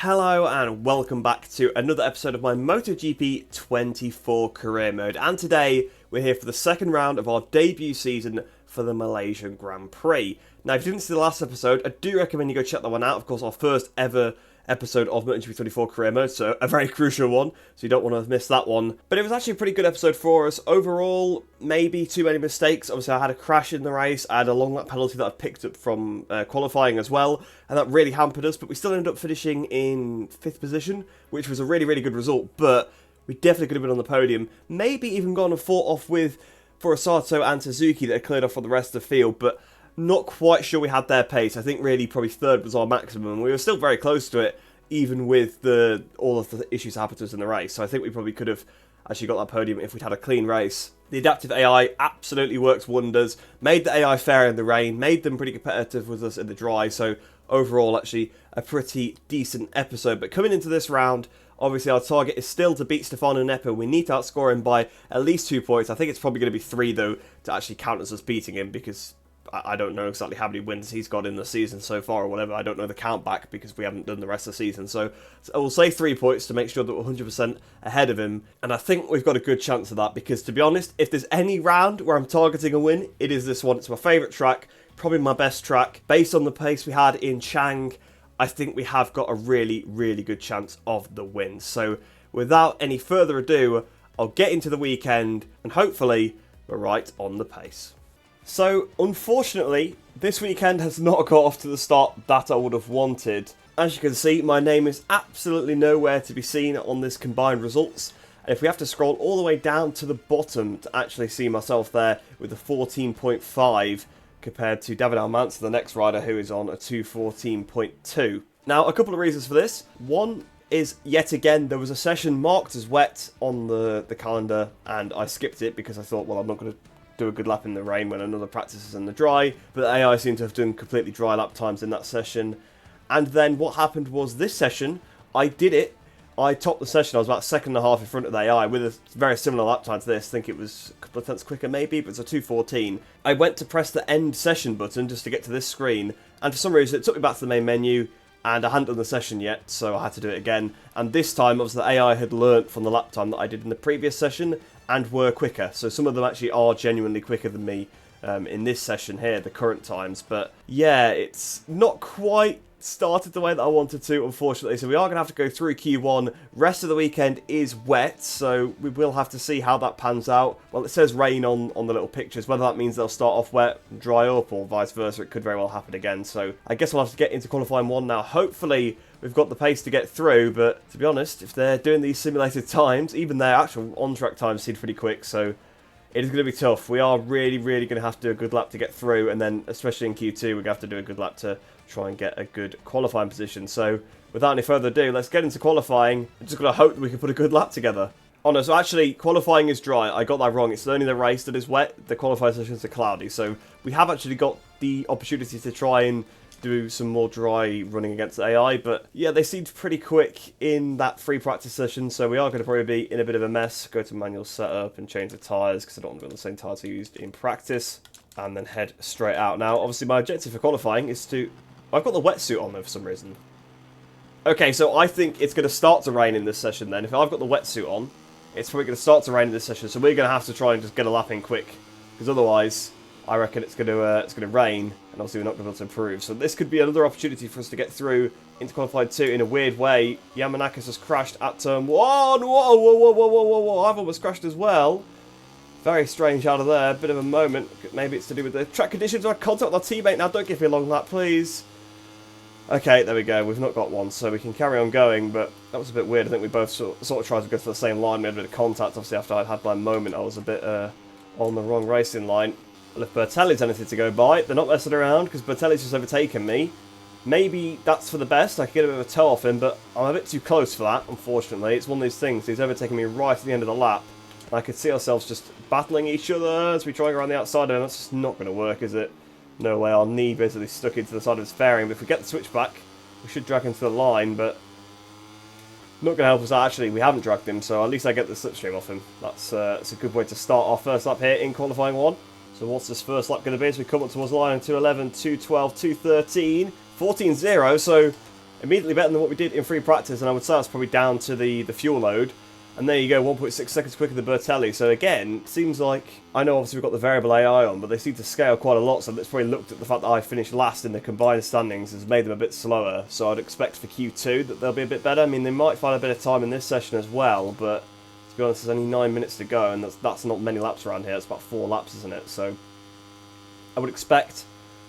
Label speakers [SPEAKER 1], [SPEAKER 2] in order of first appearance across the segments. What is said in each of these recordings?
[SPEAKER 1] Hello and welcome back to another episode of my MotoGP 24 career mode, and today we're here for the second round of our debut season for the Malaysian Grand Prix. Now if you didn't see the last episode, I do recommend you go check that one out. Of course, our first ever episode of MotoGP 24 career mode, so a very crucial one, so you don't want to miss that one. But it was actually a pretty good episode for us. Overall, maybe too many mistakes. Obviously I had a crash in the race, I had a long lap penalty that I picked up from qualifying as well, and that really hampered us, but we still ended up finishing in 5th position, which was a really good result, but we definitely could have been on the podium. Maybe even gone and fought off with Furusato and Suzuki that had cleared off for the rest of the field, but not quite sure we had their pace. I think really probably 3rd was our maximum. We were still very close to it, even with all of the issues that happened to us in the race. So I think we probably could have actually got that podium if we'd had a clean race. The adaptive AI absolutely works wonders. Made the AI fair in the rain, made them pretty competitive with us in the dry. So overall, actually a pretty decent episode. But coming into this round, obviously our target is still to beat Stefano Nepa. We need to outscore him by at least 2 points. I think it's probably going to be 3 though to actually count as us beating him, because I don't know exactly how many wins he's got in the season so far or whatever. I don't know the count back because we haven't done the rest of the season. So I will say 3 points to make sure that we're 100% ahead of him. And I think we've got a good chance of that, because to be honest, if there's any round where I'm targeting a win, it is this one. It's my favourite track, probably my best track. Based on the pace we had in Chang, I think we have got a really good chance of the win. So without any further ado, I'll get into the weekend and hopefully we're right on the pace. So, unfortunately, this weekend has not got off to the start that I would have wanted. As you can see, my name is absolutely nowhere to be seen on this combined results. And if we have to scroll all the way down to the bottom to actually see myself there with a 14.5 compared to David Almanza, the next rider, who is on a 2:14.2. Now, a couple of reasons for this. One is, yet again, there was a session marked as wet on the calendar, and I skipped it because I thought, well, I'm not going to do a good lap in the rain when another practice is in the dry, but the AI seemed to have done completely dry lap times in that session. And then what happened was, this session, I did it, I topped the session, I was about 1.5 in front of the AI with a very similar lap time to this. I think it was a couple of tenths quicker maybe, but it's a 2:14. I went to press the end session button just to get to this screen, and for some reason it took me back to the main menu, and I hadn't done the session yet, so I had to do it again. And this time, obviously, the AI had learnt from the lap time that I did in the previous session, and were quicker. So some of them actually are genuinely quicker than me in this session here, the current times. But yeah, it's not quite started the way that I wanted to, unfortunately. So we are going to have to go through Q1. Rest of the weekend is wet, so we will have to see how that pans out. Well, it says rain on the little pictures. Whether that means they'll start off wet and dry up, or vice versa, it could very well happen again. So I guess we'll have to get into qualifying 1 now. Hopefully we've got the pace to get through, but to be honest, if they're doing these simulated times, even their actual on-track times seem pretty quick, so it is going to be tough. We are really going to have to do a good lap to get through, and then especially in Q2, we're going to have to do a good lap to try and get a good qualifying position. So without any further ado, let's get into qualifying. I'm just going to hope that we can put a good lap together. Oh no, so actually qualifying is dry. I got that wrong. It's only the race that is wet. The qualifying sessions are cloudy, so we have actually got the opportunity to try and do some more dry running against AI, but yeah, they seemed pretty quick in that free practice session, so we are going to probably be in a bit of a mess. Go to manual setup and change the tyres, because I don't want to be on the same tyres I used in practice, and then head straight out. Now, obviously my objective for qualifying is to... I've got the wetsuit on though for some reason. Okay, so I think it's going to start to rain in this session then. If I've got the wetsuit on, it's probably going to start to rain in this session, so we're going to have to try and just get a lap in quick, because otherwise I reckon it's going to rain, and obviously we're not going to be able to improve. So this could be another opportunity for us to get through into qualified 2 in a weird way. Yamanaka's has crashed at turn 1. Whoa, I've almost crashed as well. Very strange out of there. Bit of a moment. Maybe it's to do with the track conditions. Or contact with our teammate now. Don't give me a long lap, please. Okay, there we go. We've not got one, so we can carry on going, but that was a bit weird. I think we both sort of tried to go for the same line. We had a bit of contact. Obviously, after I'd had my moment, I was a bit on the wrong racing line. Well, if Bertelli's anything to go by, they're not messing around, because Bertelli's just overtaken me. Maybe that's for the best. I could get a bit of a toe off him, but I'm a bit too close for that, unfortunately. It's one of these things. He's overtaken me right at the end of the lap. And I could see ourselves just battling each other as we try and go around the outside, and that's just not going to work, is it? No way. Our knee basically stuck into the side of his fairing. But if we get the switch back, we should drag him to the line, but not going to help us out. Actually, we haven't dragged him, so at least I get the slipstream off him. That's a good way to start our first lap here in qualifying 1. So what's this first lap going to be as we come up towards the line? 2:11, 2:12, 2:13, 14.0, so immediately better than what we did in free practice, and I would say that's probably down to the fuel load. And there you go, 1.6 seconds quicker than Bertelli. So again, seems like, I know obviously we've got the variable AI on, but they seem to scale quite a lot, so that's probably looked at the fact that I finished last in the combined standings has made them a bit slower. So I'd expect for Q2 that they'll be a bit better. I mean, they might find a bit of time in this session as well, but to be honest, there's only 9 minutes to go, and that's not many laps around here. It's about 4 laps, isn't it? So I would expect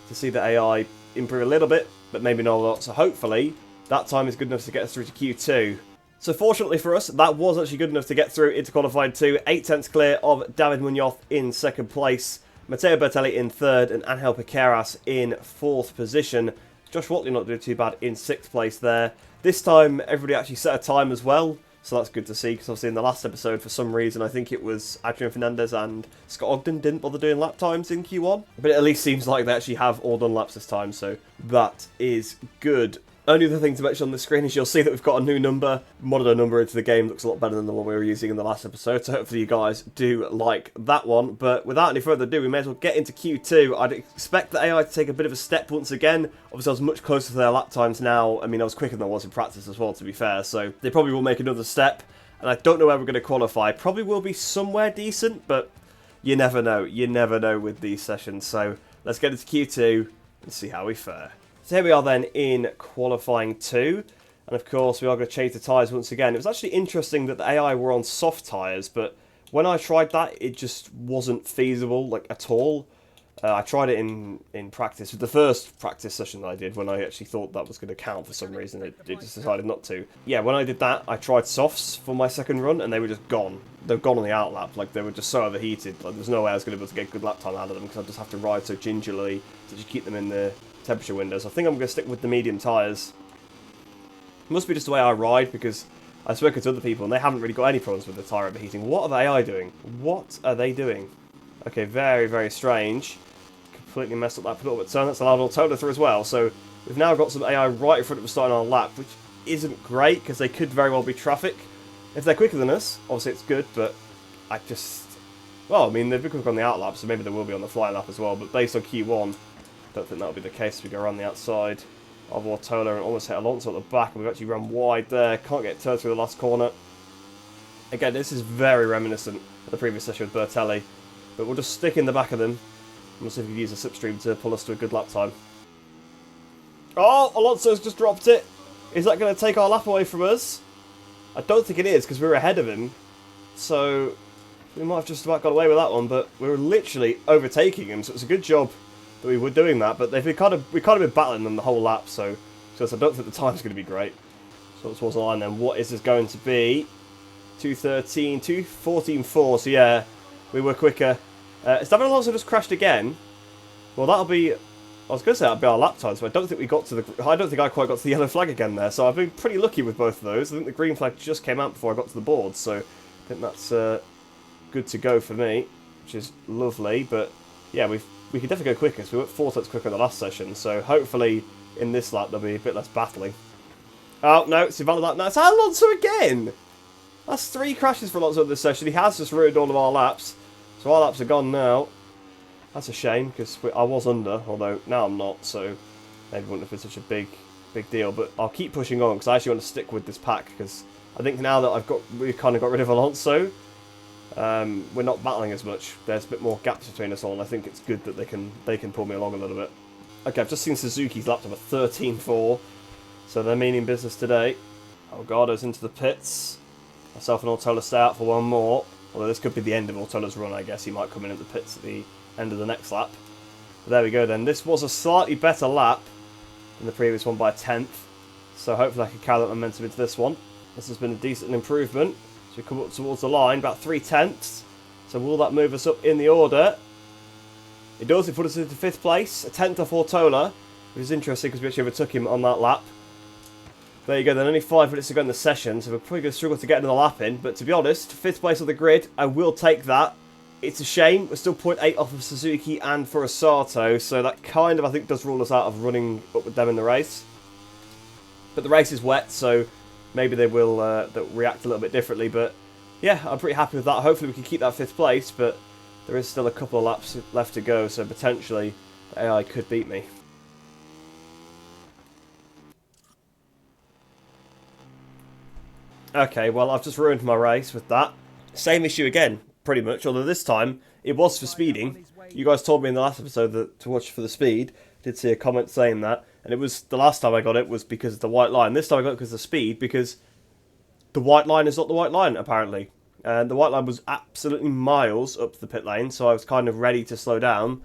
[SPEAKER 1] to see the AI improve a little bit, but maybe not a lot. So hopefully that time is good enough to get us through to Q2. So fortunately for us, that was actually good enough to get through into qualifying 2. 8 tenths clear of David Munoz in second place, Matteo Bertelli in third, and Angel Piqueras in fourth position. Josh Watley not doing too bad in sixth place there. This time, everybody actually set a time as well, so that's good to see, because obviously in the last episode, for some reason, I think it was Adrian Fernandez and Scott Ogden didn't bother doing lap times in Q1. But it at least seems like they actually have all done laps this time, so that is good. Only other thing to mention on the screen is you'll see that we've got a new number. Modded a number into the game, looks a lot better than the one we were using in the last episode, so hopefully you guys do like that one. But without any further ado, we may as well get into Q2. I'd expect the AI to take a bit of a step once again. Obviously I was much closer to their lap times now. I mean, I was quicker than I was in practice as well, to be fair, so they probably will make another step. And I don't know where we're going to qualify. Probably will be somewhere decent, but you never know. You never know with these sessions. So let's get into Q2 and see how we fare. So here we are then in qualifying 2. And of course we are going to change the tyres once again. It was actually interesting that the AI were on soft tyres, but when I tried that, it just wasn't feasible, like, at all. I tried it in practice, with the first practice session that I did, when I actually thought that was going to count for some reason. It just decided not to. Yeah, when I did that, I tried softs for my second run, and they were just gone. They were gone on the outlap, like, they were just so overheated. Like, there's no way I was going to be able to get good lap time out of them, because I'd just have to ride so gingerly to just keep them in the temperature windows. I think I'm going to stick with the medium tyres. It must be just the way I ride, because I've spoken to other people, and they haven't really got any problems with the tyre overheating. What are the AI doing? What are they doing? Okay, very, very strange. Completely messed up that little bit turn. That's allowed Autola through as well. So we've now got some AI right in front of us starting on a lap, which isn't great because they could very well be traffic. If they're quicker than us, obviously it's good, but I just... Well, I mean, they've been quicker on the out lap, so maybe they will be on the fly lap as well. But based on Q1, I don't think that'll be the case. We go around the outside of Autola and almost hit Alonso at the back, and we've actually run wide there. Can't get turned through the last corner. Again, this is very reminiscent of the previous session with Bertelli, but we'll just stick in the back of them. We'll see if we can use a slipstream to pull us to a good lap time. Oh, Alonso's just dropped it. Is that going to take our lap away from us? I don't think it is, because we were ahead of him. So we might have just about got away with that one, but we were literally overtaking him, so it's a good job that we were doing that. But we've kind of been battling them the whole lap, so I don't think the time's going to be great. So towards the line then, what is this going to be? 2:13, 2:14.4, so yeah, we were quicker. Stefano Alonso just crashed again. Well, that'll be... I was going to say that'll be our lap time, so I don't think we got to the... I don't think I quite got to the yellow flag again there, so I've been pretty lucky with both of those. I think the green flag just came out before I got to the board, so I think that's good to go for me, which is lovely. But yeah, we could definitely go quicker, so we went 4 tenths quicker in the last session, so hopefully in this lap there'll be a bit less battling. Oh, no, it's invalid lap. No, it's Alonso again! That's 3 crashes for Alonso this session. He has just ruined all of our laps. So our laps are gone now. That's a shame, because I was under, although now I'm not, so maybe it wouldn't have been such a big deal. But I'll keep pushing on, because I actually want to stick with this pack, because I think now that we've kind of got rid of Alonso, we're not battling as much. There's a bit more gaps between us all, and I think it's good that they can pull me along a little bit. Okay, I've just seen Suzuki's lapped up a 13.4, so they're meaning business today. Elgado's into the pits. Myself and Autola stay out for one more. Although this could be the end of Autola's run, I guess. He might come in at the pits at the end of the next lap. But there we go then. This was a slightly better lap than the previous one by a 1/10. So hopefully I can carry that momentum into this one. This has been a decent improvement. So we come up towards the line, about 3/10. So will that move us up in the order? It does. It put us into 5th place. A 10th off Autola, which is interesting because we actually overtook him on that lap. There you go, then only 5 minutes to go in the session, so we're probably going to struggle to get another lap in. But to be honest, 5th place on the grid, I will take that. It's a shame, we're still 0.8 off of Suzuki and Forasato, so that kind of, I think, does rule us out of running up with them in the race. But the race is wet, so maybe they will they'll react a little bit differently. But yeah, I'm pretty happy with that. Hopefully we can keep that 5th place, but there is still a couple of laps left to go, so potentially the AI could beat me. Okay, well, I've just ruined my race with that. Same issue again, pretty much, although this time it was for speeding. You guys told me in the last episode that to watch for the speed. Did see a comment saying that, and it was the last time I got it was because of the white line. This time I got it because of the speed, because the white line is not the white line, apparently. And the white line was absolutely miles up the pit lane, so I was kind of ready to slow down.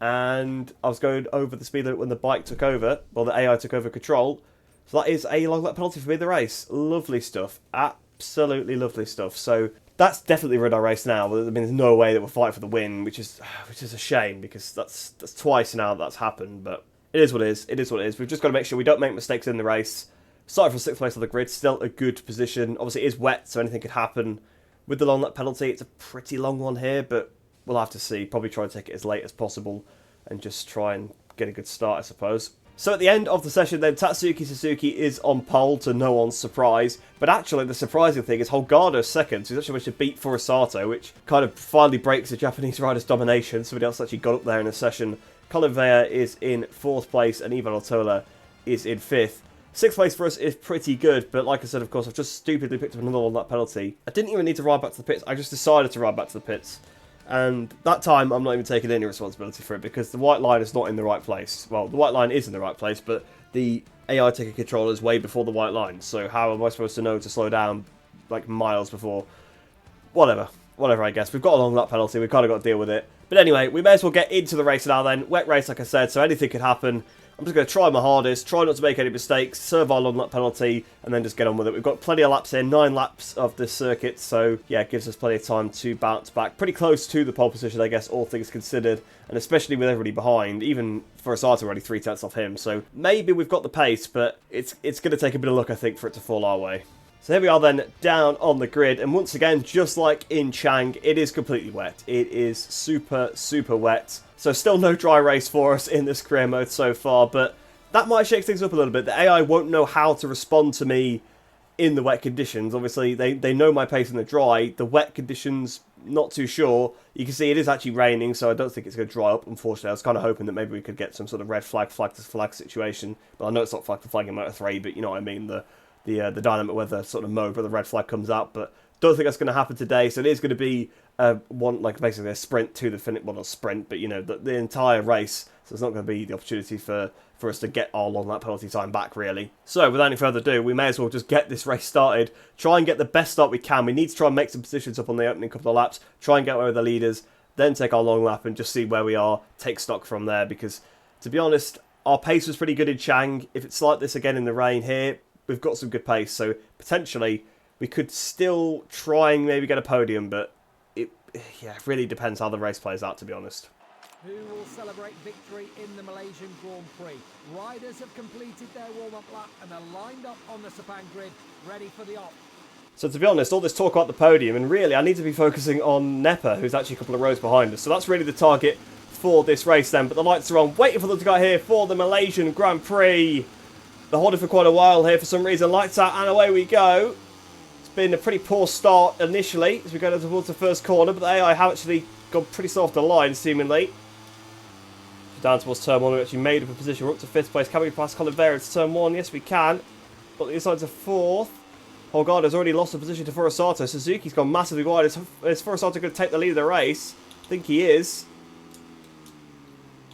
[SPEAKER 1] And I was going over the speed limit when the bike took over, well, the AI took over control. So that is a long lap penalty for me in the race. Lovely stuff. Absolutely lovely stuff. So that's definitely ruined our race now. I mean, there's no way that we'll fight for the win, which is a shame, because that's twice now that's happened. But it is what it is. It is what it is. We've just got to make sure we don't make mistakes in the race. Starting from 6th place on the grid, still a good position. Obviously, it is wet, so anything could happen. With the long lap penalty, it's a pretty long one here, but we'll have to see. Probably try and take it as late as possible and just try and get a good start, I suppose. So at the end of the session then, Tatsuki Suzuki is on pole to no one's surprise. But actually the surprising thing is Holgado's second, so he's actually managed to beat Furusato, which kind of finally breaks the Japanese rider's domination. Somebody else actually got up there in the session. Colin Vea is in 4th place and Ivan Otola is in 5th. 6th place for us is pretty good, but like I said, of course, I've just stupidly picked up another on that penalty. I didn't even need to ride back to the pits, I just decided to ride back to the pits. And that time, I'm not even taking any responsibility for it, because the white line is not in the right place. Well, the white line is in the right place, but the AI taking control is way before the white line. So how am I supposed to know to slow down, like, miles before? Whatever, I guess. We've got a long lap penalty, we've kind of got to deal with it. But anyway, we may as well get into the race now then. Wet race, like I said, so anything could happen. I'm just going to try my hardest, try not to make any mistakes, serve our long lap penalty, and then just get on with it. We've got plenty of laps here, 9 laps of this circuit, so yeah, it gives us plenty of time to bounce back. Pretty close to the pole position, I guess, all things considered, and especially with everybody behind, even Furusato already 3 tenths off him, so maybe we've got the pace, but it's going to take a bit of luck, I think, for it to fall our way. So here we are then, down on the grid, and once again, just like in Chang, it is completely wet. It is super, super wet. So still no dry race for us in this career mode so far, but that might shake things up a little bit. The AI won't know how to respond to me in the wet conditions. Obviously, they know my pace in the dry. The wet conditions, not too sure. You can see it is actually raining, so I don't think it's going to dry up, unfortunately. I was kind of hoping that maybe we could get some sort of red flag, flag to flag situation. But I know it's not flag to flag in Moto 3, but you know what I mean, the dynamic weather sort of mode where the red flag comes out, but don't think that's going to happen today. So it is going to be basically a sprint to the finish. Well, not a sprint, but you know, the entire race. So it's not going to be the opportunity for us to get our long lap penalty time back, really. So without any further ado, we may as well just get this race started. Try and get the best start we can. We need to try and make some positions up on the opening couple of laps. Try and get away with the leaders. Then take our long lap and just see where we are. Take stock from there, because to be honest, our pace was pretty good in Chang. If it's like this again in the rain here, we've got some good pace. So potentially we could still try and maybe get a podium, but it really depends how the race plays out, to be honest.
[SPEAKER 2] Who will celebrate victory in the Malaysian Grand Prix? Riders have completed their warm-up lap and are lined up on the Sepang grid, ready for the op.
[SPEAKER 1] So to be honest, all this talk about the podium, and really I need to be focusing on Nepa, who's actually a couple of rows behind us. So that's really the target for this race then. But the lights are on, waiting for them to get here for the Malaysian Grand Prix. They're holding for quite a while here for some reason. Lights out and away we go. Been a pretty poor start initially as we go towards the first corner, but the AI have actually gone pretty slow off the line, seemingly. Down towards turn 1, we actually made up a position. We're up to 5th place. Can we pass Colin Vea into turn 1? Yes, we can. But the inside to 4th. Holgado's already lost the position to Furusato. Suzuki's gone massively wide. Is Furusato going to take the lead of the race? I think he is.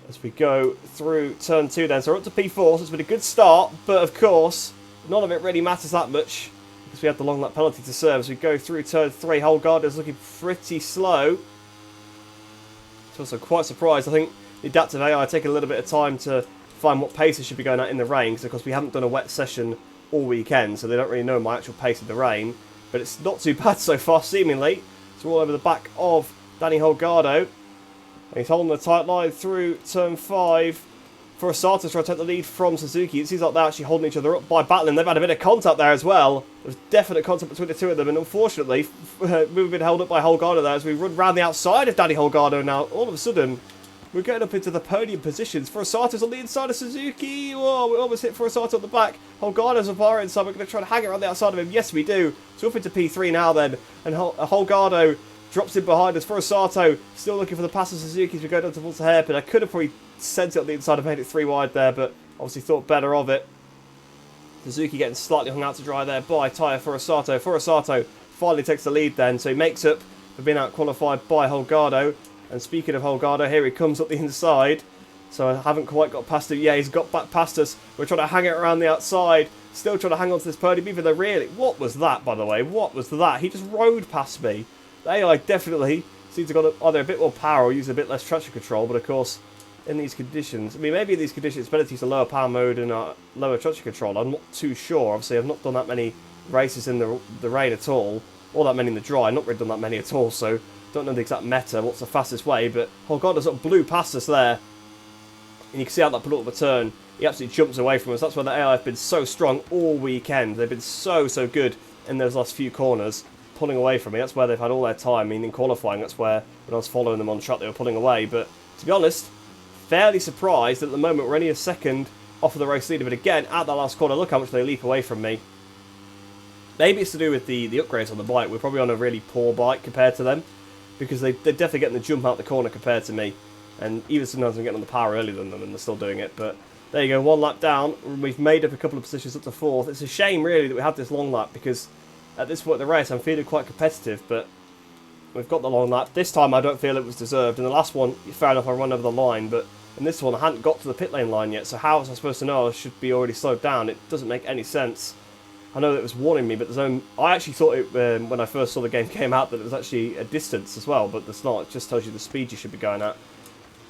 [SPEAKER 1] As we go through turn 2 then. So we're up to P4, so it's been a good start, but of course, none of it really matters that much, because we have the long lap penalty to serve. As we go through turn 3, Holgado's looking pretty slow. So I'm quite surprised. I think the adaptive AI taking a little bit of time to find what pace it should be going at in the rain, because of course we haven't done a wet session all weekend, so they don't really know my actual pace in the rain. But it's not too bad so far, seemingly. So we're all over the back of Danny Holgado. And he's holding a tight line through turn 5. Furusato trying to take the lead from Suzuki. It seems like they're actually holding each other up by battling. They've had a bit of contact there as well. There's definite contact between the two of them, and unfortunately, we've been held up by Holgado there as we run round the outside of Danny Holgado now. All of a sudden, we're getting up into the podium positions. Furusato's on the inside of Suzuki. Whoa, we almost hit Furusato at the back. Holgado's on our inside. We're going to try to hang around the outside of him. Yes, we do. So up into P3 now then, and Holgado drops in behind us. Furusato still looking for the pass of Suzuki as we go down towards the hairpin. I could have probably sent it on the inside and made it 3 wide there, but obviously thought better of it. Suzuki getting slightly hung out to dry there by Taya Furusato. Furusato finally takes the lead then, so he makes up for being out-qualified by Holgado. And speaking of Holgado, here he comes up the inside. So I haven't quite got past him. Yeah, he's got back past us. We're trying to hang it around the outside. Still trying to hang on to this podium, even though really... What was that, by the way? What was that? He just rode past me. The AI definitely seems to have got either a bit more power or use a bit less traction control. But of course, in these conditions... I mean, maybe in these conditions it's better to use a lower power mode and a lower traction control. I'm not too sure. Obviously, I've not done that many races in the rain at all. Or that many in the dry. Not really done that many at all, so... Don't know the exact meta, what's the fastest way, but Holgado sort of blew past us there. And you can see how that penultimate turn, he absolutely jumps away from us. That's why the AI have been so strong all weekend. They've been so good in those last few corners, pulling away from me. That's where they've had all their time. I mean, in qualifying, that's where, when I was following them on track, they were pulling away. But, to be honest, fairly surprised that at the moment we're only a second off of the race leader. But again, at that last corner, look how much they leap away from me. Maybe it's to do with the upgrades on the bike. We're probably on a really poor bike compared to them, because they're definitely getting the jump out the corner compared to me. And even sometimes I'm getting on the power earlier than them and they're still doing it. But there you go, one lap down. We've made up a couple of positions up to fourth. It's a shame, really, that we had this long lap, because at this point in the race I'm feeling quite competitive. But we've got the long lap. This time I don't feel it was deserved. In the last one, fair enough, I run over the line. But in this one, I hadn't got to the pit lane line yet. So how was I supposed to know I should be already slowed down? It doesn't make any sense. I know that it was warning me, but I actually thought it, when I first saw the game came out, that it was actually a distance as well, but it's not. It just tells you the speed you should be going at.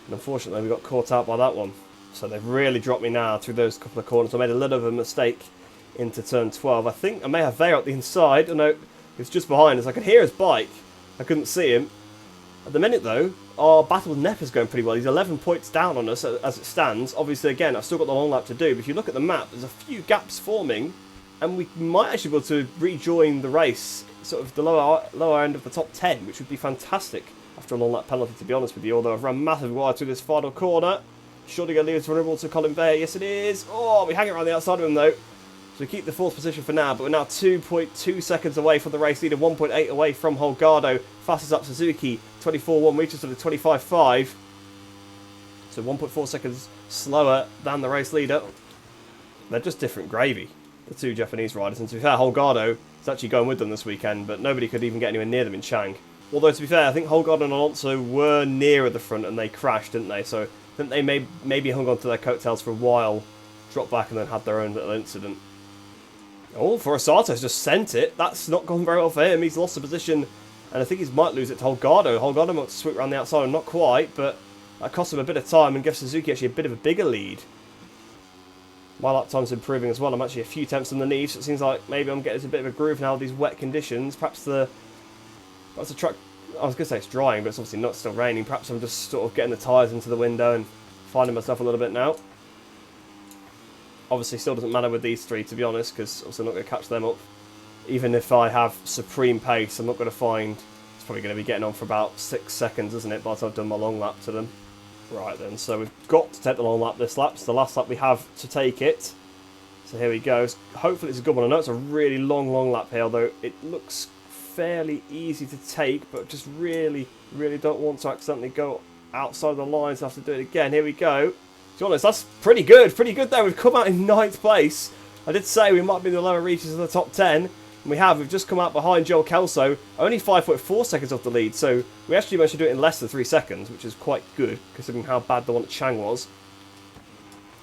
[SPEAKER 1] And unfortunately, we got caught out by that one. So they've really dropped me now through those couple of corners. I made a little of a mistake into turn 12. I think I may have Veo at the inside. Oh no, it's just behind us. I could hear his bike. I couldn't see him. At the minute, though, our battle with Nepa's going pretty well. He's 11 points down on us as it stands. Obviously, again, I've still got the long lap to do, but if you look at the map, there's a few gaps forming. And we might actually be able to rejoin the race, sort of the lower end of the top 10, which would be fantastic after a long lap penalty, to be honest with you. Although I've run massive wide through this final corner. Surely going to leave us vulnerable to Colin Vale. Yes, it is. Oh, we hang it around the outside of him, though. So we keep the fourth position for now, but we're now 2.2 seconds away from the race leader, 1.8 away from Holgado. Fastest up Suzuki, 24.1 reaches to the 25.5. So 1.4 seconds slower than the race leader. They're just different gravy, the two Japanese riders. And to be fair, Holgado is actually going with them this weekend, but nobody could even get anywhere near them in Chang. Although, to be fair, I think Holgado and Alonso were nearer the front and they crashed, didn't they? So I think they maybe hung on to their coattails for a while, dropped back and then had their own little incident. Oh, Furusato just sent it. That's not gone very well for him. He's lost the position, and I think he might lose it to Holgado. Holgado might sweep around the outside, and not quite, but that cost him a bit of time and gives Suzuki actually a bit of a bigger lead. My lap time's improving as well. I'm actually a few tenths underneath, so it seems like maybe I'm getting a bit of a groove now with these wet conditions. Perhaps the track, I was going to say it's drying, but it's obviously not, still raining. Perhaps I'm just sort of getting the tyres into the window and finding myself a little bit now. Obviously still doesn't matter with these three, to be honest, because also not going to catch them up. Even if I have supreme pace, I'm not going to find... It's probably going to be getting on for about 6 seconds, isn't it, by the time I've done my long lap to them. Right then, so we've got to take the long lap this lap. It's the last lap we have to take it. So here we go. Hopefully it's a good one. I know it's a really long lap here, although it looks fairly easy to take, but just really don't want to accidentally go outside the lines. So I have to do it again. Here we go. To be honest, that's pretty good there. We've come out in 9th place. I did say we might be in the lower reaches of the top 10. And we've just come out behind Joel Kelso, only 5.4 seconds off the lead, so we actually managed to do it in less than 3 seconds, which is quite good, considering how bad the one at Chang was,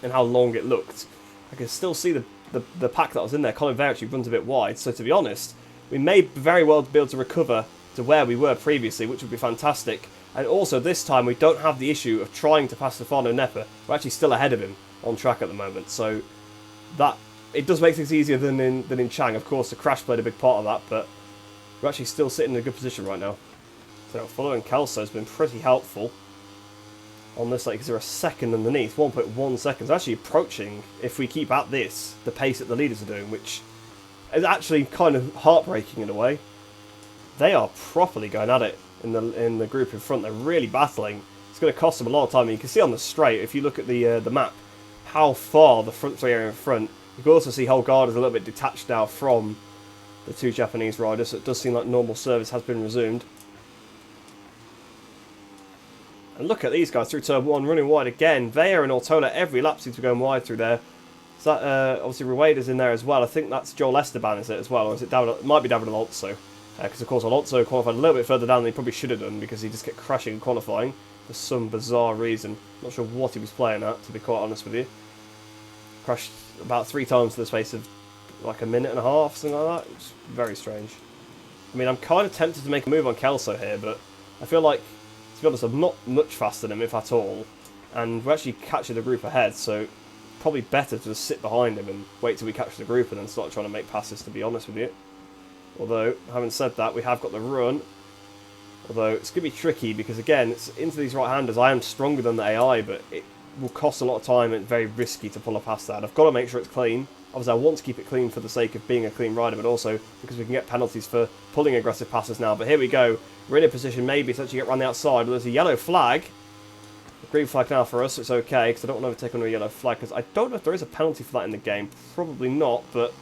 [SPEAKER 1] and how long it looked. I can still see the pack that was in there. Colin Vare actually runs a bit wide, so to be honest, we may very well be able to recover to where we were previously, which would be fantastic. And also, this time, we don't have the issue of trying to pass Stefano Nepa. We're actually still ahead of him on track at the moment, so that... It does make things easier than in Chang. Of course, the crash played a big part of that, but we're actually still sitting in a good position right now. So following Kelso has been pretty helpful on this, because they're a second underneath, 1.1 seconds. Actually approaching, if we keep at this, the pace that the leaders are doing, which is actually kind of heartbreaking in a way. They are properly going at it in the group in front. They're really battling. It's going to cost them a lot of time. And you can see on the straight, if you look at the map, how far the front three are in front. You can also see Holgado is a little bit detached now from the two Japanese riders, so it does seem like normal service has been resumed. And look at these guys through turn 1, running wide again. Vea and Ortola every lap seems to be going wide through there. So that, obviously Rueda's in there as well. I think that's Joel Esteban, is it, as well? Or is it David? It might be David Alonso. Because, of course, Alonso qualified a little bit further down than he probably should have done because he just kept crashing in qualifying for some bizarre reason. Not sure what he was playing at, to be quite honest with you. Crashed about 3 times in the space of like a minute and a half, something like that. It's very strange. I mean, I'm kind of tempted to make a move on Kelso here, but I feel like, to be honest, I'm not much faster than him, if at all. And we're actually catching the group ahead, so probably better to just sit behind him and wait till we catch the group and then start trying to make passes, to be honest with you. Although, having said that, we have got the run. Although, it's going to be tricky because, again, it's into these right-handers. I am stronger than the AI, but it will cost a lot of time and it's very risky to pull a pass that. I've got to make sure it's clean. Obviously, I want to keep it clean for the sake of being a clean rider, but also because we can get penalties for pulling aggressive passes now. But here we go. We're in a position maybe to actually get around the outside. Well, there's a yellow flag. A green flag now for us. It's okay, because I don't want to overtake on a yellow flag, because I don't know if there is a penalty for that in the game. Probably not, but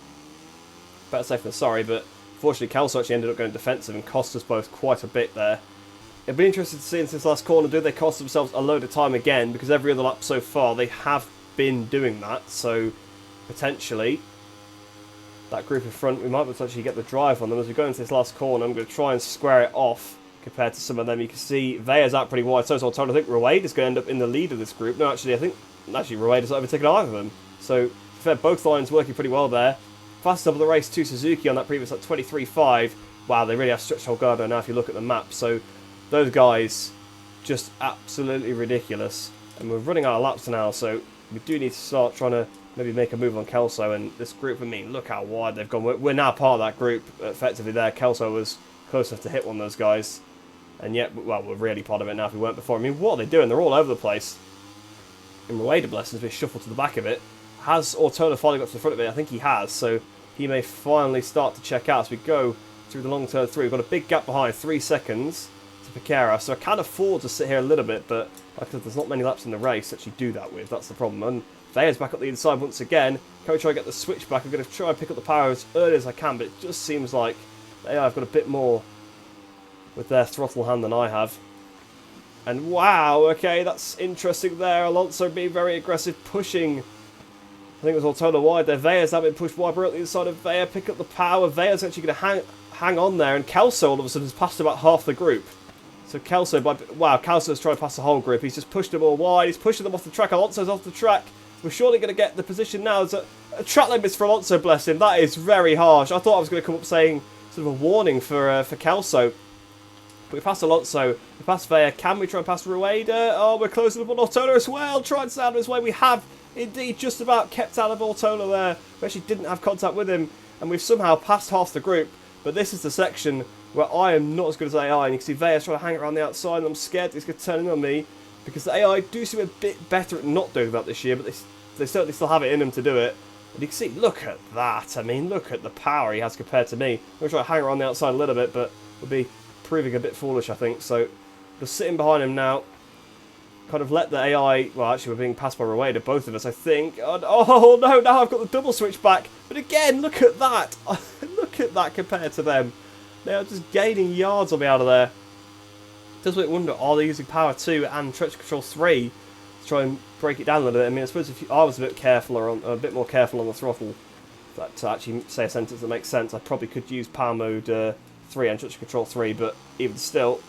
[SPEAKER 1] better safe than sorry. But fortunately, Kelso actually ended up going defensive and cost us both quite a bit there. It'd be interesting to see in this last corner, do they cost themselves a load of time again? Because every other lap so far, they have been doing that. So, potentially, that group in front, we might potentially get the drive on them. As we go into this last corner, I'm going to try and square it off compared to some of them. You can see Vea's out pretty wide. So I think Rueda is going to end up in the lead of this group. No, actually, I think Rueda's not overtaken either of them. So, fair, both lines working pretty well there. Fastest of the race to Suzuki on that previous like 23.5. Wow, they really have stretched Holgado now if you look at the map. So, those guys, just absolutely ridiculous. And we're running out of laps now, so we do need to start trying to maybe make a move on Kelso. And this group, I mean, look how wide they've gone. We're now part of that group, effectively there. Kelso was close enough to hit one of those guys. And yet, well, we're really part of it now if we weren't before. I mean, what are they doing? They're all over the place. And Rueda, bless him, has been shuffled to the back of it. Has Ortola finally got to the front of it? I think he has, so he may finally start to check out as we go through the long turn 3. We've got a big gap behind, 3 seconds. Piquera, so I can afford to sit here a little bit, but like I said, there's not many laps in the race to actually do that with. That's the problem. And Vea's back up the inside once again. Can we try and get the switch back? I'm going to try and pick up the power as early as I can, but it just seems like they have got a bit more with their throttle hand than I have. And wow, okay, that's interesting there. Alonso being very aggressive, pushing. I think it was Ortola wide there. Vea's now been pushed wide. We're at the inside of Vea. Pick up the power. Vea's actually going to hang on there, and Kelso all of a sudden has passed about half the group. So Kelso, wow, Kelso's trying to pass the whole group. He's just pushed them all wide. He's pushing them off the track. Alonso's off the track. We're surely going to get the position now. There's a track limits for Alonso, bless him. That is very harsh. I thought I was going to come up saying sort of a warning for Kelso. But we passed Alonso. We passed Vea. Can we try and pass Rueda? Oh, we're closing up on Ortola as well. Try and stay out of his way. We have indeed just about kept out of Ortola there. We actually didn't have contact with him. And we've somehow passed half the group. But this is the section where I am not as good as AI, and you can see Vea's trying to hang around the outside, and I'm scared he's going to turn in on me, because the AI do seem a bit better at not doing that this year, but they certainly still have it in them to do it. And you can see, look at that, I mean, look at the power he has compared to me. I'm going to try to hang around the outside a little bit, but we'll be proving a bit foolish, I think, so just sitting behind him now, kind of let the AI, well, actually we're being passed by Rueda, both of us, I think. Oh no, now I've got the double switch back, but again, look at that, look at that compared to them. They are just gaining yards on me out of there. Does make me wonder, are they using power 2 and traction control 3 to try and break it down a little bit? I mean, I suppose if I was a bit more careful on the throttle, to actually say a sentence that makes sense, I probably could use power mode 3 and traction control 3, but even still,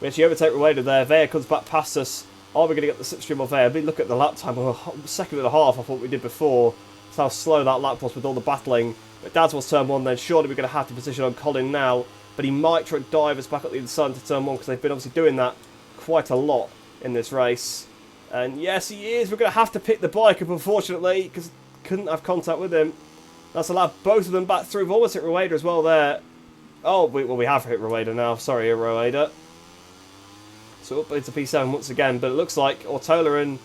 [SPEAKER 1] we actually overtake Rueda there. Vea comes back past us. Are we going to get the slipstream of Vea? Look at the lap time, a second and a half off what we did before. That's how slow that lap was with all the battling. But down towards turn 1 then, surely we're going to have to position on Colin now. But he might try to dive us back up the inside to turn 1, because they've been obviously doing that quite a lot in this race. And yes, he is. We're going to have to pick the bike up, unfortunately, because couldn't have contact with him. That's allowed both of them back through. We've almost hit Rueda as well there. Oh, we have hit Rueda now. Sorry, Rueda. So up into P7 once again, but it looks like Ortola and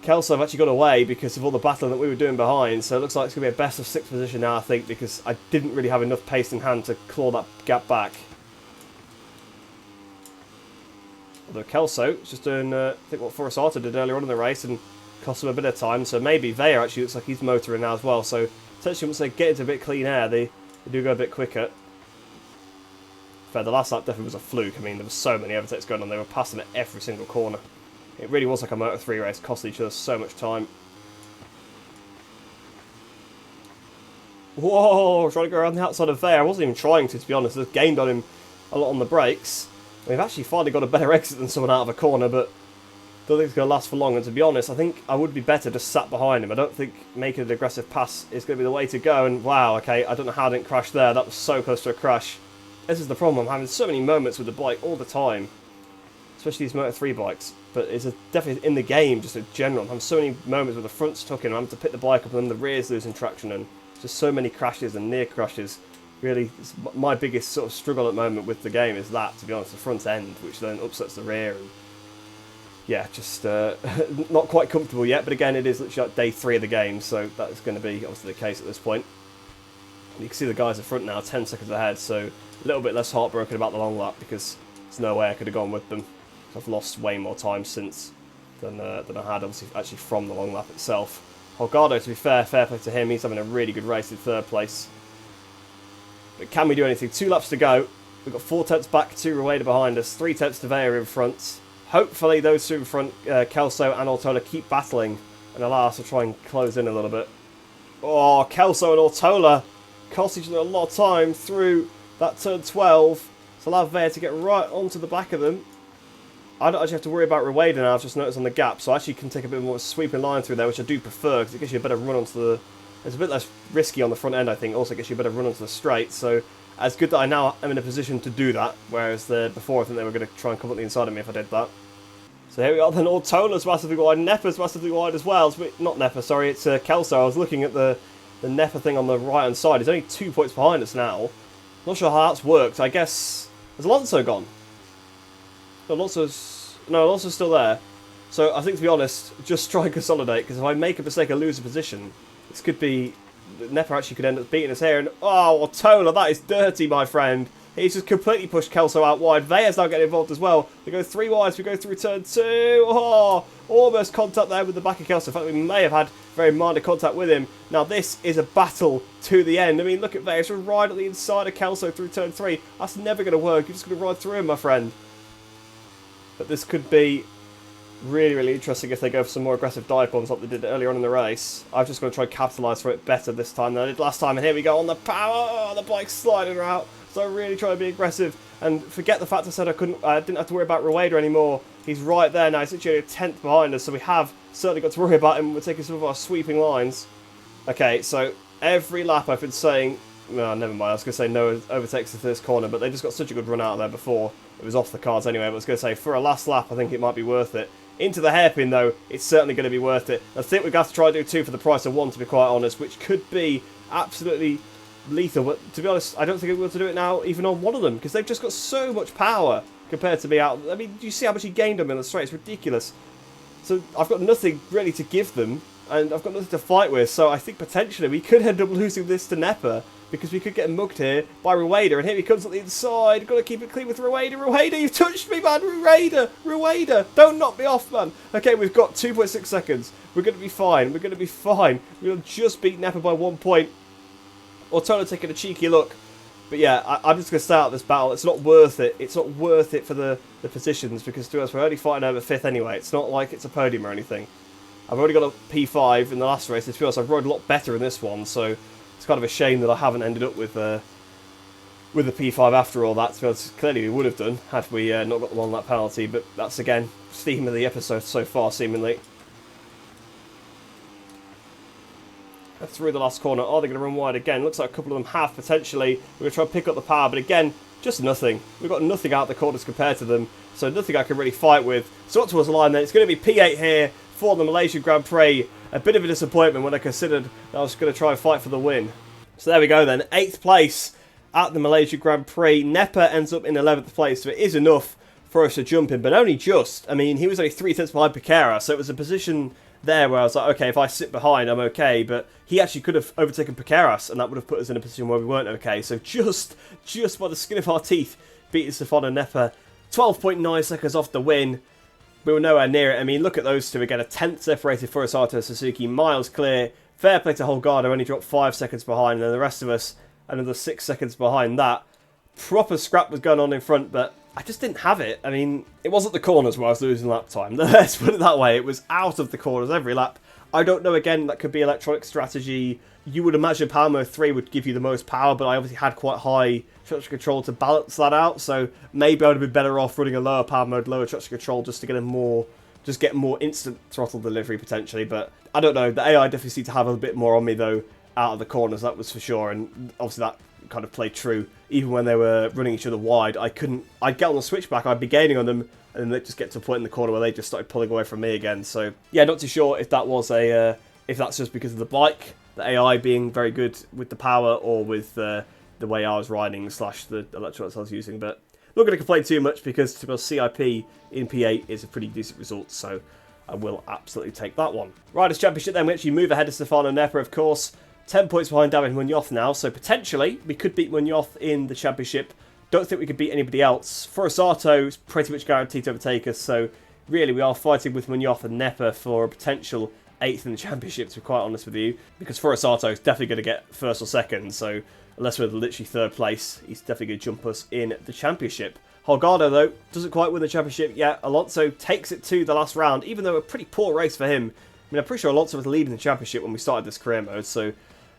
[SPEAKER 1] Kelso have actually got away because of all the battling that we were doing behind. So it looks like it's going to be a best of 6 position now, I think, because I didn't really have enough pace in hand to claw that gap back. Although Kelso is just doing, I think, what Forrest did earlier on in the race and cost him a bit of time. So maybe Vea actually looks like he's motoring now as well. So essentially once they get into a bit clean air, they do go a bit quicker. Fair, the last lap definitely was a fluke. I mean, there were so many overtakes going on. They were passing at every single corner. It really was like a Moto3 race, costing each other so much time. Whoa, trying to go around the outside of there. I wasn't even trying to be honest. I've gained on him a lot on the brakes. We've actually finally got a better exit than someone out of a corner, but don't think it's going to last for long. And to be honest, I think I would be better just sat behind him. I don't think making an aggressive pass is going to be the way to go. And wow, okay, I don't know how I didn't crash there. That was so close to a crash. This is the problem. I'm having so many moments with the bike all the time, especially these Moto3 bikes. But it's definitely in the game, just in general. I'm having so many moments where the front's tuck in. I'm having to pick the bike up and then the rear's losing traction, and just so many crashes and near crashes. Really, my biggest sort of struggle at the moment with the game is that, to be honest, the front end, which then upsets the rear. And yeah, just not quite comfortable yet. But again, it is literally like day 3 of the game, so that's going to be obviously the case at this point. You can see the guys at front now, 10 seconds ahead, so a little bit less heartbroken about the long lap because there's no way I could have gone with them. I've lost way more time since than I had, obviously, actually from the long lap itself. Holgado, to be fair play to him. He's having a really good race in 3rd place. But can we do anything? 2 laps to go. We've got 4 tenths back, 2 Rueda behind us, 3 tenths to Vea in front. Hopefully those 2 in front, Kelso and Ortola, keep battling and allow us to try and close in a little bit. Oh, Kelso and Ortola cost each other a lot of time through that turn 12. So allow Vea to get right onto the back of them. I don't actually have to worry about Rueda now, I've just noticed on the gap, so I actually can take a bit more sweeping line through there, which I do prefer, because it gives you a better run onto the... It's a bit less risky on the front end, I think, also gets you a better run onto the straight, so it's good that I now am in a position to do that, whereas before I think they were going to try and come up the inside of me if I did that. So here we are then, Ortola's massively wide, Nepa's massively wide as well, not Nepa, sorry, it's Kelso. I was looking at the Nepa thing on the right hand side, he's only 2 points behind us now. Not sure how that's worked, I guess... Has Alonso gone? No, Alonso's still there. So I think, to be honest, just try and consolidate, because if I make a mistake and lose a position, this could be... Nepa actually could end up beating us here, and oh, Ortola, that is dirty, my friend. He's just completely pushed Kelso out wide. Vea's now getting involved as well. We go 3 wides, we go through turn 2. Oh, almost contact there with the back of Kelso. In fact, we may have had very minor contact with him. Now, this is a battle to the end. I mean, look at Vea. It's right at the inside of Kelso through turn 3. That's never going to work. You're just going to ride through him, my friend. But this could be really, really interesting if they go for some more aggressive dive bombs like they did earlier on in the race. I've just got to try and capitalise for it better this time than I did last time. And here we go on the power. Oh, the bike's sliding out. So I really try to be aggressive and forget the fact I said I didn't have to worry about Rueda anymore. He's right there now. He's literally a 10th behind us, so we have certainly got to worry about him. We're taking some of our sweeping lines. Okay, so every lap I've been saying... No, never mind. I was going to say no overtakes the first corner, but they just got such a good run out of there before. It was off the cards anyway, but I was going to say, for a last lap, I think it might be worth it. Into the hairpin, though, it's certainly going to be worth it. I think we're going to have to try and do 2 for the price of 1, to be quite honest, which could be absolutely lethal. But to be honest, I don't think we're able to do it now, even on one of them, because they've just got so much power compared to me out. I mean, do you see how much he gained on me on the straight? It's ridiculous. So I've got nothing really to give them, and I've got nothing to fight with, so I think potentially we could end up losing this to Nepa, because we could get mugged here by Rueda, and here he comes on the inside. Got to keep it clean with Rueda. Rueda, you've touched me, man. Rueda, don't knock me off, man. Okay, we've got 2.6 seconds. We're going to be fine. We're going to be fine. We'll just beat Nepa by 1 point. Ortola taking a cheeky look. But yeah, I'm just going to stay out of this battle. It's not worth it. It's not worth it for the positions, because to us, we're only fighting over 5th anyway. It's not like it's a podium or anything. I've already got a P5 in the last race. To be honest, I've rode a lot better in this one, so... It's kind of a shame that I haven't ended up with the P5 after all that. To be honest, clearly we would have done had we not got the 1 lap penalty, but that's again theme of the episode so far, seemingly. Through the last corner, are they going to run wide again? Looks like a couple of them have potentially. We're going to try and pick up the power, but again, just nothing. We've got nothing out the corners compared to them, so nothing I can really fight with. So up towards the line then, it's going to be P8 here for the Malaysian Grand Prix. A bit of a disappointment when I considered that I was going to try and fight for the win. So there we go then, 8th place at the Malaysian Grand Prix. Nepa ends up in 11th place, so it is enough for us to jump in, but only just. I mean, he was only 3 tenths behind Piquera, so it was a position there where I was like, okay, if I sit behind, I'm okay, but he actually could have overtaken Piqueras, and that would have put us in a position where we weren't okay. So just by the skin of our teeth, beating Stefano Nepa, 12.9 seconds off the win. We were nowhere near it. I mean, look at those two. Again, a 10th separated for Furusato Suzuki, miles clear. Fair play to Holgado, only dropped 5 seconds behind, and then the rest of us, another 6 seconds behind that. Proper scrap was going on in front, but I just didn't have it. I mean, it wasn't the corners where I was losing lap time. Let's put it that way. It was out of the corners every lap. I don't know, again, that could be electronic strategy. You would imagine Power Mode 3 would give you the most power, but I obviously had quite high traction control to balance that out, so maybe I would have been better off running a lower power mode, lower traction control, just to get more instant throttle delivery potentially. But I don't know, the AI definitely seemed to have a bit more on me though out of the corners, that was for sure, and obviously that kind of played true. Even when they were running each other wide, I'd get on the switchback, I'd be gaining on them, and then they'd just get to a point in the corner where they just started pulling away from me again. So yeah, not too sure if that was if that's just because of the bike, the AI being very good with the power, or with the way I was riding / the electronics I was using. But not going to complain too much, because to be honest, CIP in P8 is a pretty decent result, so I will absolutely take that one. Riders' Championship then, we actually move ahead of Stefano Nepa, of course. 10 points behind David Munoz now, so potentially we could beat Munoz in the championship. Don't think we could beat anybody else. Furusato is pretty much guaranteed to overtake us, so really we are fighting with Munoz and Nepa for a potential 8th in the championship, to be quite honest with you, because Furusato is definitely going to get 1st or 2nd, so unless we're literally 3rd place, he's definitely going to jump us in the championship. Holgado, though, doesn't quite win the championship yet. Alonso takes it to the last round, even though a pretty poor race for him. I mean, I'm pretty sure Alonso was leading the championship when we started this career mode, so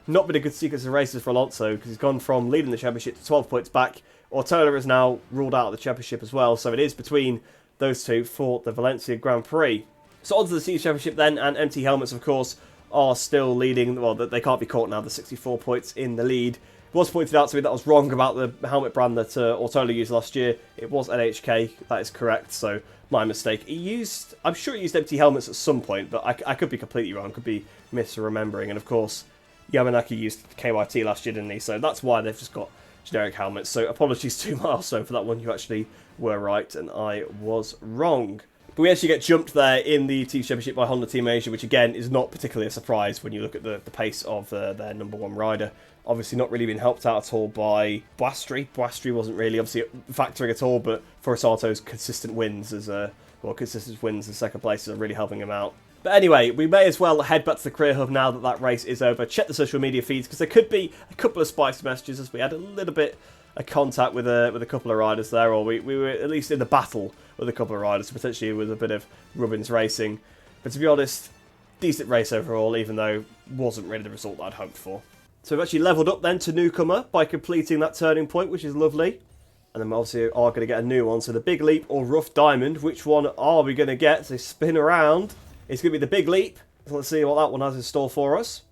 [SPEAKER 1] not been a good sequence of races for Alonso, because he's gone from leading the championship to 12 points back. Ortola is now ruled out of the championship as well, so it is between those two for the Valencia Grand Prix. So on to the Series Championship then, and MT Helmets, of course, are still leading. Well, they can't be caught now, the 64 points in the lead. It was pointed out to me that I was wrong about the helmet brand that Ortola used last year. It was NHK, that is correct, so my mistake. I'm sure he used MT Helmets at some point, but I could be completely wrong, could be misremembering. And of course, Yamanaki used KYT last year, didn't he? So that's why they've just got generic helmets. So apologies to Milestone for that one. You actually were right and I was wrong. But we actually get jumped there in the Team Championship by Honda Team Asia, which again is not particularly a surprise when you look at the pace of their #1 rider. Obviously not really been helped out at all by Boistry. Boistry wasn't really obviously factoring at all, but Fursato's consistent wins as second places are really helping him out. But anyway, we may as well head back to the Career Hub now that that race is over. Check the social media feeds, because there could be a couple of spicy messages, as we had a little bit of contact with a couple of riders there, or we were at least in the battle with a couple of riders, potentially with a bit of Rubbins racing. But to be honest, decent race overall, even though it wasn't really the result that I'd hoped for. So we've actually levelled up then to Newcomer by completing that turning point, which is lovely. And then we obviously are going to get a new one. So the Big Leap or Rough Diamond, which one are we going to get? So spin around. It's going to be the Big Leap. So let's see what that one has in store for us.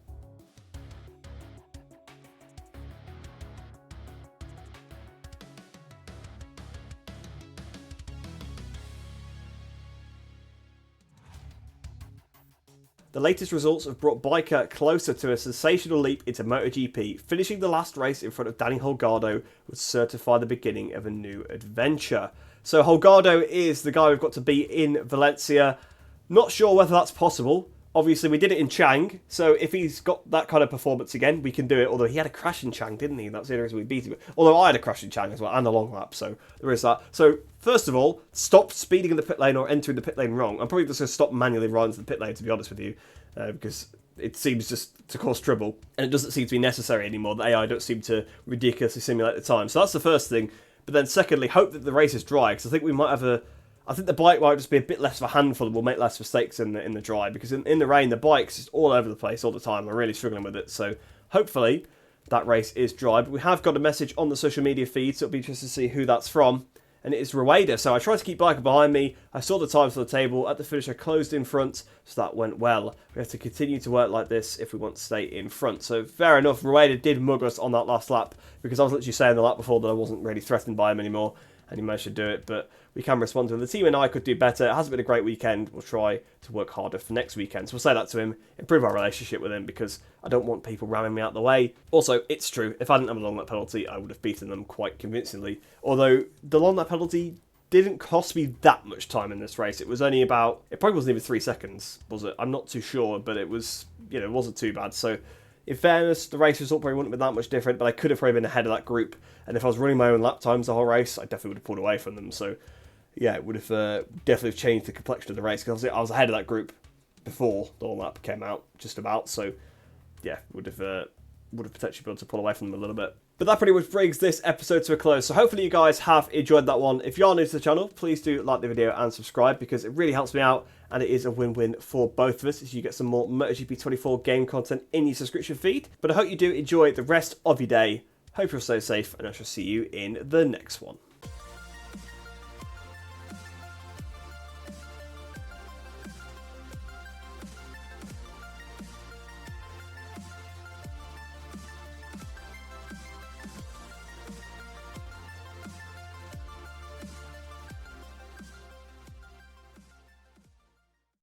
[SPEAKER 1] The latest results have brought Biker closer to a sensational leap into MotoGP. Finishing the last race in front of Danny Holgado would certify the beginning of a new adventure. So Holgado is the guy we've got to beat in Valencia. Not sure whether that's possible. Obviously, we did it in Chang, so if he's got that kind of performance again, we can do it. Although he had a crash in Chang, didn't he? That's the only reason we beat him. Although I had a crash in Chang as well, and a long lap, so there is that. So, first of all, stop speeding in the pit lane or entering the pit lane wrong. I'm probably just going to stop manually riding to the pit lane, to be honest with you, because it seems just to cause trouble, and it doesn't seem to be necessary anymore. The AI don't seem to ridiculously simulate the time. So that's the first thing. But then secondly, hope that the race is dry, because I think we might have I think the bike might just be a bit less of a handful and we'll make less mistakes in the dry, because in the rain, the bike's just all over the place all the time. I'm really struggling with it. So hopefully that race is dry. But we have got a message on the social media feed, so it'll be interesting to see who that's from. And it is Rueda. So I tried to keep Biker behind me. I saw the times on the table. At the finish, I closed in front, so that went well. We have to continue to work like this if we want to stay in front. So fair enough, Rueda did mug us on that last lap, because I was literally saying the lap before that I wasn't really threatened by him anymore, and he managed to do it. But we can respond to him. The team and I could do better. It hasn't been a great weekend. We'll try to work harder for next weekend. So we'll say that to him, improve our relationship with him, because I don't want people ramming me out of the way. Also, it's true, if I didn't have a long lap penalty, I would have beaten them quite convincingly. Although the long lap penalty didn't cost me that much time in this race. It was only about, it probably wasn't even 3 seconds, was it? I'm not too sure, but it was, it wasn't too bad. So in fairness, the race result probably wouldn't have been that much different, but I could have probably been ahead of that group. And if I was running my own lap times the whole race, I definitely would have pulled away from them. So yeah, it would have definitely changed the complexion of the race, because I was ahead of that group before the long lap came out, just about. So yeah, would have would have potentially been able to pull away from them a little bit. But that pretty much brings this episode to a close. So hopefully you guys have enjoyed that one. If you are new to the channel, please do like the video and subscribe because it really helps me out and it is a win-win for both of us as you get some more MotoGP 24 game content in your subscription feed. But I hope you do enjoy the rest of your day. Hope you'll stay safe and I shall see you in the next one.